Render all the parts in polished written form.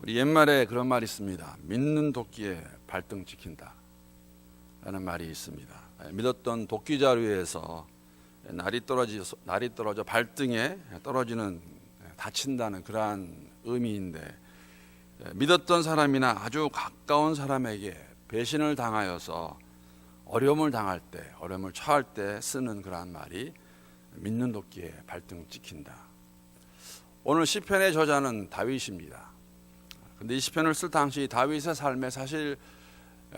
우리 옛말에 그런 말이 있습니다. 믿는 도끼에 발등 찍힌다 라는 말이 있습니다. 믿었던 도끼자루에서 날이 떨어져 발등에 떨어지는, 다친다는 그러한 의미인데, 믿었던 사람이나 아주 가까운 사람에게 배신을 당하여서 어려움을 당할 때, 어려움을 처할 때 쓰는 그러한 말이 믿는 도끼에 발등 찍힌다. 오늘 시편의 저자는 다윗입니다. 근데 이 시편을 쓸 당시 다윗의 삶에 사실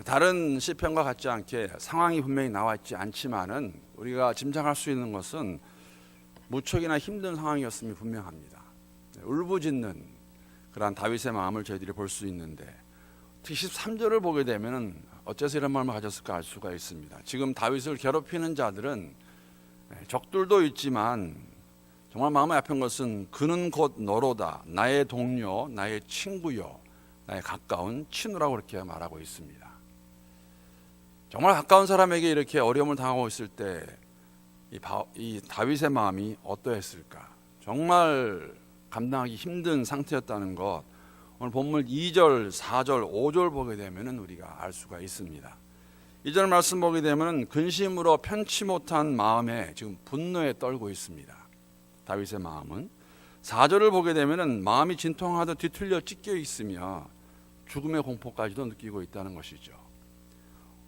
다른 시편과 같지 않게 상황이 분명히 나와 있지 않지만은 우리가 짐작할 수 있는 것은 무척이나 힘든 상황이었음이 분명합니다. 울부짖는 그러한 다윗의 마음을 저희들이 볼 수 있는데, 특히 13절을 보게 되면은 어째서 이런 마음을 가졌을까 알 수가 있습니다. 지금 다윗을 괴롭히는 자들은 적들도 있지만 정말 마음이 아픈 것은 그는 곧 너로다, 나의 동료, 나의 친구요, 나의 가까운 친구라고 그렇게 말하고 있습니다. 정말 가까운 사람에게 이렇게 어려움을 당하고 있을 때 이 다윗의 마음이 어떠했을까? 정말 감당하기 힘든 상태였다는 것, 오늘 본문 2절, 4절, 5절 보게 되면 우리가 알 수가 있습니다. 2절 말씀 보게 되면 근심으로 편치 못한 마음에 지금 분노에 떨고 있습니다. 다윗의 마음은. 4절을 보게 되면 마음이 진통하듯 뒤틀려 찢겨 있으며 죽음의 공포까지도 느끼고 있다는 것이죠.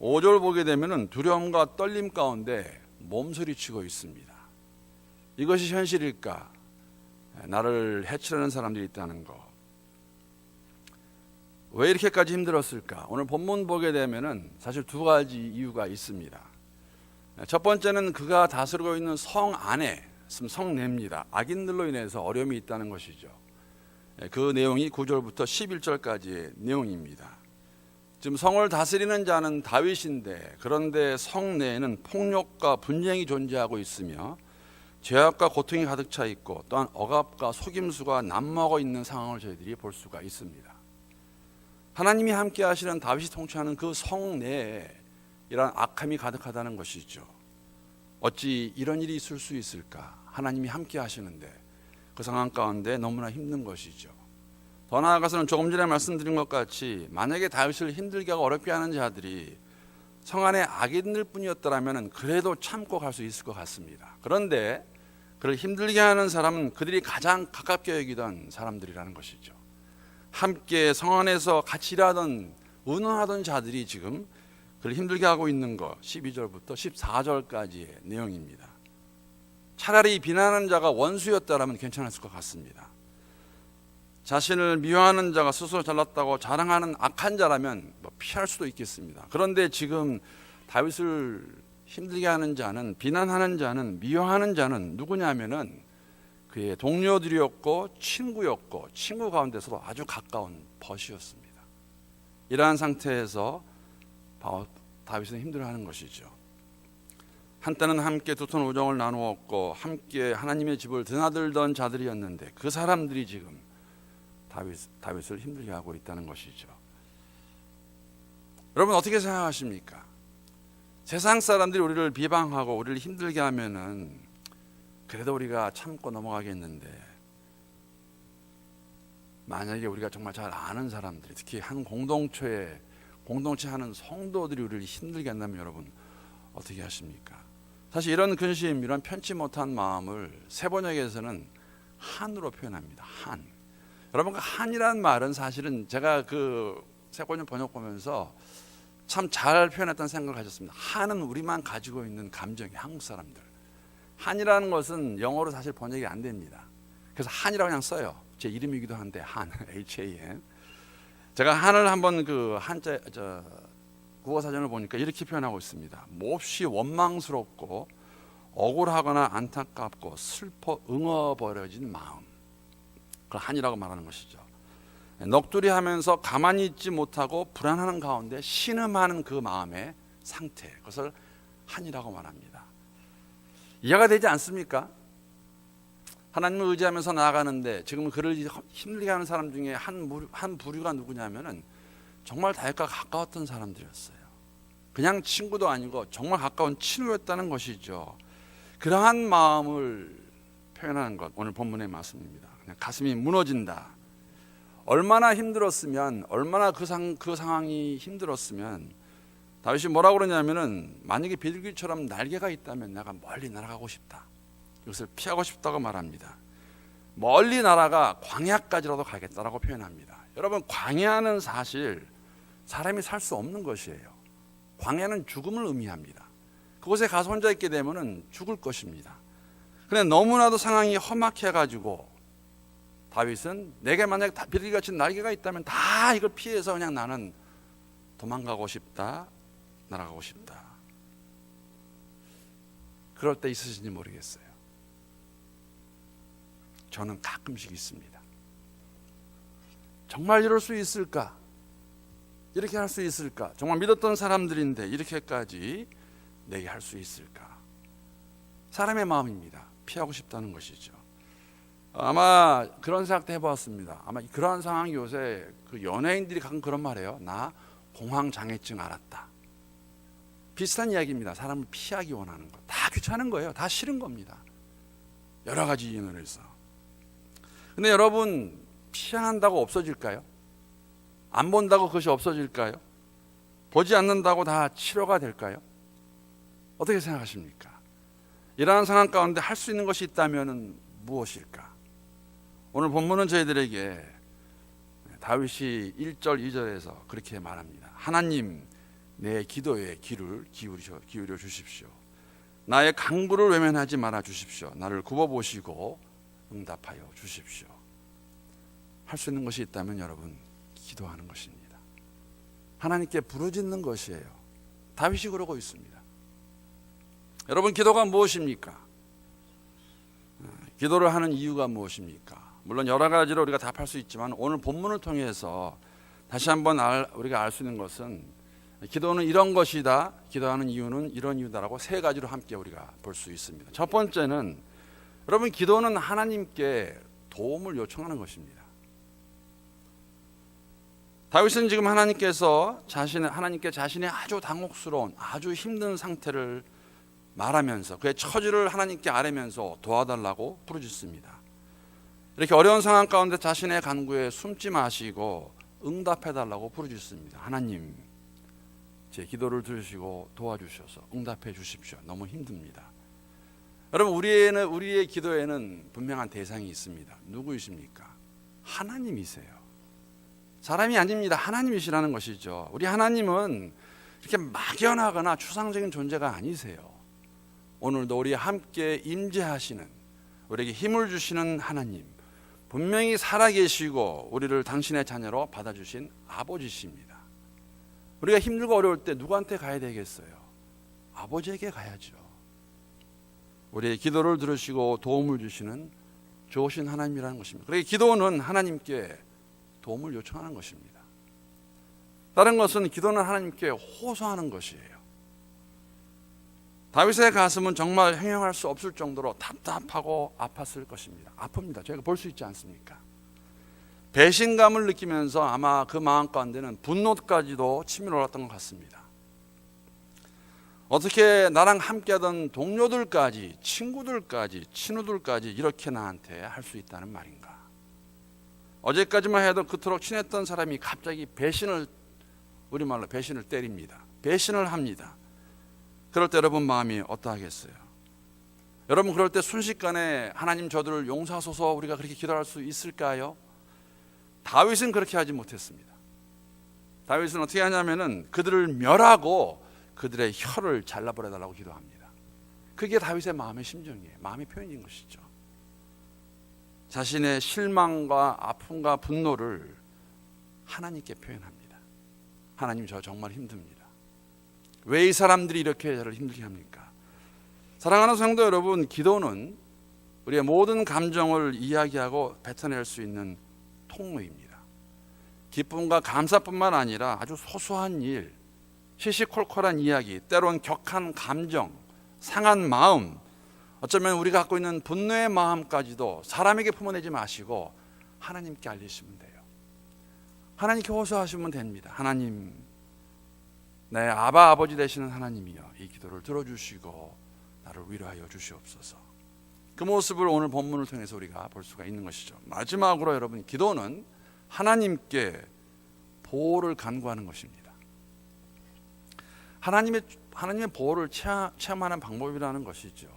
5절 보게 되면 두려움과 떨림 가운데 몸서리치고 있습니다. 이것이 현실일까? 나를 해치려는 사람들이 있다는 것. 왜 이렇게까지 힘들었을까? 오늘 본문 보게 되면 사실 두 가지 이유가 있습니다. 첫 번째는 그가 다스리고 있는 성 안에, 성내입니다. 악인들로 인해서 어려움이 있다는 것이죠. 그 내용이 9절부터 11절까지의 내용입니다. 지금 성을 다스리는 자는 다윗인데, 그런데 성 내에는 폭력과 분쟁이 존재하고 있으며 죄악과 고통이 가득 차 있고, 또한 억압과 속임수가 난무하고 있는 상황을 저희들이 볼 수가 있습니다. 하나님이 함께 하시는 다윗이 통치하는 그 성 내에 이러한 악함이 가득하다는 것이죠. 어찌 이런 일이 있을 수 있을까? 하나님이 함께 하시는데 그 상황 가운데 너무나 힘든 것이죠. 더 나아가서는 조금 전에 말씀드린 것 같이 만약에 다윗을 힘들게 하고 어렵게 하는 자들이 성 안에 악인들 뿐이었더라면 그래도 참고 갈 수 있을 것 같습니다. 그런데 그를 힘들게 하는 사람은 그들이 가장 가깝게 여기던 사람들이라는 것이죠. 함께 성 안에서 같이 일하던, 의논하던 자들이 지금 그를 힘들게 하고 있는 것, 12절부터 14절까지의 내용입니다. 차라리 비난하는 자가 원수였다라면 괜찮았을 것 같습니다. 자신을 미워하는 자가 스스로 잘났다고 자랑하는 악한 자라면 피할 수도 있겠습니다. 그런데 지금 다윗을 힘들게 하는 자는, 비난하는 자는, 미워하는 자는 누구냐면은 그의 동료들이었고 친구였고, 친구 가운데서도 아주 가까운 벗이었습니다. 이러한 상태에서 다윗은 힘들어하는 것이죠. 한때는 함께 두터운 우정을 나누었고 함께 하나님의 집을 드나들던 자들이었는데 그 사람들이 지금 다윗을 힘들게 하고 있다는 것이죠. 여러분 어떻게 생각하십니까? 세상 사람들이 우리를 비방하고 우리를 힘들게 하면은 그래도 우리가 참고 넘어가겠는데, 만약에 우리가 정말 잘 아는 사람들이, 특히 한 공동체 하는 성도들이 우리를 힘들게 한다면 여러분 어떻게 하십니까? 사실 이런 근심, 이런 편치 못한 마음을 세번역에서는 한으로 표현합니다. 한. 여러분 그 한이라는 말은 사실은 제가 그 세번역 번역 보면서 참 잘 표현했다는 생각을 가졌습니다. 한은 우리만 가지고 있는 감정이, 한국 사람들. 한이라는 것은 영어로 사실 번역이 안 됩니다. 그래서 한이라고 그냥 써요. 제 이름이기도 한데 한, HAN. 제가 한을 한번 그 한자 국어 사전을 보니까 이렇게 표현하고 있습니다. 몹시 원망스럽고 억울하거나 안타깝고 슬퍼 응어버려진 마음. 그걸 한이라고 말하는 것이죠. 넋두리하면서 가만히 있지 못하고 불안하는 가운데 신음하는 그 마음의 상태, 그것을 한이라고 말합니다. 이해가 되지 않습니까? 하나님을 의지하면서 나아가는데 지금 그를 힘들게 하는 사람 중에 한 부류가 누구냐면은 정말 다윗과 가까웠던 사람들이었어요. 그냥 친구도 아니고 정말 가까운 친구였다는 것이죠. 그러한 마음을 표현하는 것, 오늘 본문의 말씀입니다. 그냥 가슴이 무너진다. 얼마나 힘들었으면, 얼마나 그 상황이 힘들었으면 다윗이 뭐라고 그러냐면은 만약에 비둘기처럼 날개가 있다면 내가 멀리 날아가고 싶다. 이것을 피하고 싶다고 말합니다. 멀리 날아가 광야까지라도 가겠다라고 표현합니다. 여러분, 광야는 사실 사람이 살 수 없는 것이에요. 광야는 죽음을 의미합니다. 그곳에 가서 혼자 있게 되면은 죽을 것입니다. 그런데 너무나도 상황이 험악해가지고 다윗은 내게 만약 비둘기같이 날개가 있다면 다 이걸 피해서 그냥 나는 도망가고 싶다, 날아가고 싶다. 그럴 때 있으신지 모르겠어요. 저는 가끔씩 있습니다. 정말 이럴 수 있을까? 이렇게 할 수 있을까? 정말 믿었던 사람들인데 이렇게까지 내게 할 수 있을까? 사람의 마음입니다. 피하고 싶다는 것이죠. 아마 그런 생각도 해보았습니다. 아마 그러한 상황이 요새 그 연예인들이 가끔 그런 말해요. 나 공황장애증 알았다. 비슷한 이야기입니다. 사람을 피하기 원하는 것. 다 귀찮은 거예요. 다 싫은 겁니다. 여러 가지 이유로 해서. 근데 여러분, 피한다고 없어질까요? 안 본다고 그것이 없어질까요? 보지 않는다고 다 치료가 될까요? 어떻게 생각하십니까? 이러한 상황 가운데 할 수 있는 것이 있다면 무엇일까? 오늘 본문은 저희들에게 다윗이 1절 2절에서 그렇게 말합니다. 하나님, 내 기도에 귀를 기울여 주십시오. 나의 강구를 외면하지 말아 주십시오. 나를 굽어보시고 응답하여 주십시오. 할 수 있는 것이 있다면 여러분, 기도하는 것입니다. 하나님께 부르짖는 것이에요. 다윗이 그러고 있습니다. 여러분, 기도가 무엇입니까? 기도를 하는 이유가 무엇입니까? 물론 여러 가지로 우리가 답할 수 있지만 오늘 본문을 통해서 다시 한번 우리가 알 수 있는 것은 기도는 이런 것이다, 기도하는 이유는 이런 이유다라고 세 가지로 함께 우리가 볼 수 있습니다. 첫 번째는 여러분, 기도는 하나님께 도움을 요청하는 것입니다. 다윗은 지금 하나님께 자신의 아주 당혹스러운, 아주 힘든 상태를 말하면서 그의 처지를 하나님께 아뢰면서 도와달라고 부르짖습니다. 이렇게 어려운 상황 가운데 자신의 간구에 숨지 마시고 응답해달라고 부르짖습니다. 하나님, 제 기도를 들으시고 도와주셔서 응답해 주십시오. 너무 힘듭니다. 여러분, 우리의 기도에는 분명한 대상이 있습니다. 누구이십니까? 하나님이세요. 사람이 아닙니다. 하나님이시라는 것이죠. 우리 하나님은 이렇게 막연하거나 추상적인 존재가 아니세요. 오늘도 우리 함께 임재하시는, 우리에게 힘을 주시는 하나님, 분명히 살아계시고 우리를 당신의 자녀로 받아주신 아버지십니다. 우리가 힘들고 어려울 때 누구한테 가야 되겠어요? 아버지에게 가야죠. 우리의 기도를 들으시고 도움을 주시는 좋으신 하나님이라는 것입니다. 그러기 기도는 하나님께 도움을 요청하는 것입니다. 다른 것은 기도는 하나님께 호소하는 것이에요. 다윗의 가슴은 정말 형용할 수 없을 정도로 답답하고 아팠을 것입니다. 아픕니다. 저희가 볼 수 있지 않습니까? 배신감을 느끼면서 아마 그 마음 가운데는 분노까지도 치밀어 올랐던 것 같습니다. 어떻게 나랑 함께하던 동료들까지, 친구들까지, 친구들까지 이렇게 나한테 할 수 있다는 말인가? 어제까지만 해도 그토록 친했던 사람이 갑자기 우리말로 배신을 때립니다. 배신을 합니다. 그럴 때 여러분 마음이 어떠하겠어요? 여러분, 그럴 때 순식간에 하나님 저들을 용서하소서 우리가 그렇게 기도할 수 있을까요? 다윗은 그렇게 하지 못했습니다. 다윗은 어떻게 하냐면은 그들을 멸하고 그들의 혀를 잘라버려달라고 기도합니다. 그게 다윗의 마음의 심정이에요. 마음의 표현인 것이죠. 자신의 실망과 아픔과 분노를 하나님께 표현합니다. 하나님, 저 정말 힘듭니다. 왜 이 사람들이 이렇게 저를 힘들게 합니까? 사랑하는 성도 여러분, 기도는 우리의 모든 감정을 이야기하고 뱉어낼 수 있는 통로입니다. 기쁨과 감사뿐만 아니라 아주 소소한 일, 시시콜콜한 이야기, 때론 격한 감정, 상한 마음, 어쩌면 우리가 갖고 있는 분노의 마음까지도 사람에게 품어내지 마시고 하나님께 알리시면 돼요. 하나님께 호소하시면 됩니다. 하나님, 내 아버지 되시는 하나님이여, 이 기도를 들어주시고 나를 위로하여 주시옵소서. 그 모습을 오늘 본문을 통해서 우리가 볼 수가 있는 것이죠. 마지막으로 여러분, 기도는 하나님께 보호를 간구하는 것입니다. 하나님의 보호를 체험하는 방법이라는 것이죠.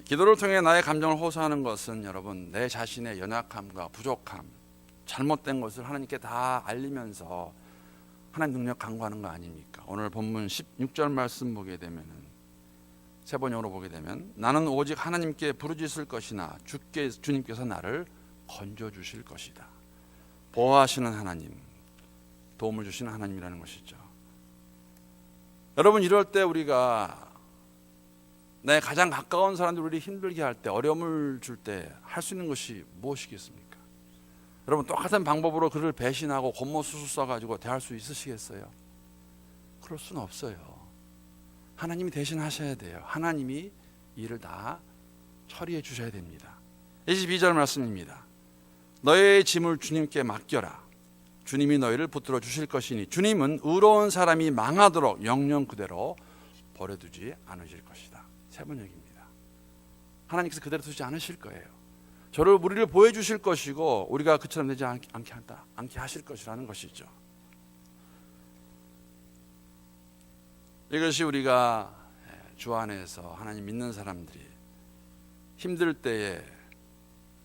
기도를 통해 나의 감정을 호소하는 것은 여러분, 내 자신의 연약함과 부족함, 잘못된 것을 하나님께 다 알리면서 하나님 능력 간구하는 거 아닙니까? 오늘 본문 16절 말씀 보게 되면은, 세 번역으로 보게 되면, 나는 오직 하나님께 부르짖을 것이나 주님께서 나를 건져 주실 것이다. 보호하시는 하나님, 도움을 주시는 하나님이라는 것이죠. 여러분, 이럴 때 우리가 내 가장 가까운 사람들이 우리 힘들게 할 때, 어려움을 줄 때 할 수 있는 것이 무엇이겠습니까? 여러분, 똑같은 방법으로 그를 배신하고 겉모술을 써가지고 대할 수 있으시겠어요? 그럴 수는 없어요. 하나님이 대신 하셔야 돼요. 하나님이 일을 다 처리해 주셔야 됩니다. 22절 말씀입니다. 너의 짐을 주님께 맡겨라. 주님이 너희를 붙들어 주실 것이니 주님은 의로운 사람이 망하도록 영영 그대로 버려두지 않으실 것이다. 세 번역입니다. 하나님께서 그대로 두지 않으실 거예요. 우리를 보여주실 것이고 우리가 그처럼 되지 않게 하실 것이라는 것이죠. 이것이 우리가 주 안에서 하나님 믿는 사람들이 힘들 때에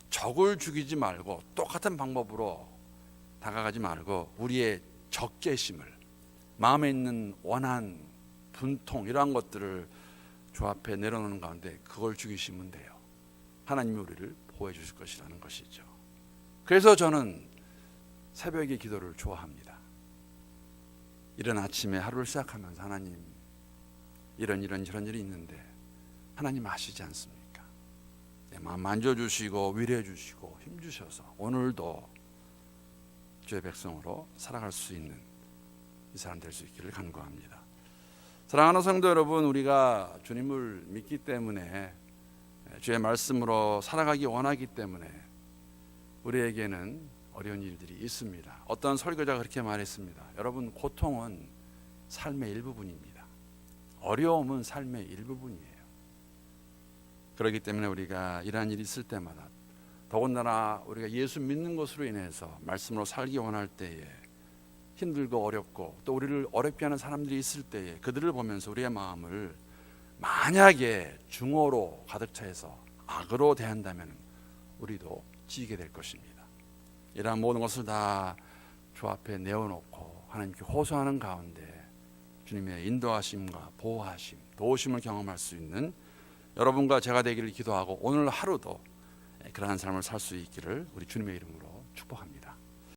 적을 죽이지 말고 똑같은 방법으로 다가가지 말고 우리의 적개심을, 마음에 있는 원한, 분통 이러한 것들을 주 앞에 내려놓는 가운데 그걸 죽이시면 돼요. 하나님이 우리를 보호해 주실 것이라는 것이죠. 그래서 저는 새벽의 기도를 좋아합니다. 이른 아침에 하루를 시작하면서 하나님, 이런 일이 있는데 하나님 아시지 않습니까? 내 마음 만져주시고 위로해 주시고 힘주셔서 오늘도 주의 백성으로 살아갈 수 있는 이 사람 될 수 있기를 간구합니다. 사랑하는 성도 여러분, 우리가 주님을 믿기 때문에, 주의 말씀으로 살아가기 원하기 때문에 우리에게는 어려운 일들이 있습니다. 어떤 설교자가 그렇게 말했습니다. 여러분, 고통은 삶의 일부분입니다. 어려움은 삶의 일부분이에요. 그렇기 때문에 우리가 이러한 일이 있을 때마다, 더군다나 우리가 예수 믿는 것으로 인해서 말씀으로 살기 원할 때에 힘들고 어렵고 또 우리를 어렵게 하는 사람들이 있을 때에 그들을 보면서 우리의 마음을 만약에 중어로 가득 차서 악으로 대한다면 우리도 지게 될 것입니다. 이러한 모든 것을 다 주 앞에 내어놓고 하나님께 호소하는 가운데 주님의 인도하심과 보호하심, 도우심을 경험할 수 있는 여러분과 제가 되기를 기도하고 오늘 하루도 그러한 삶을 살 수 있기를 우리 주님의 이름으로 축복합니다.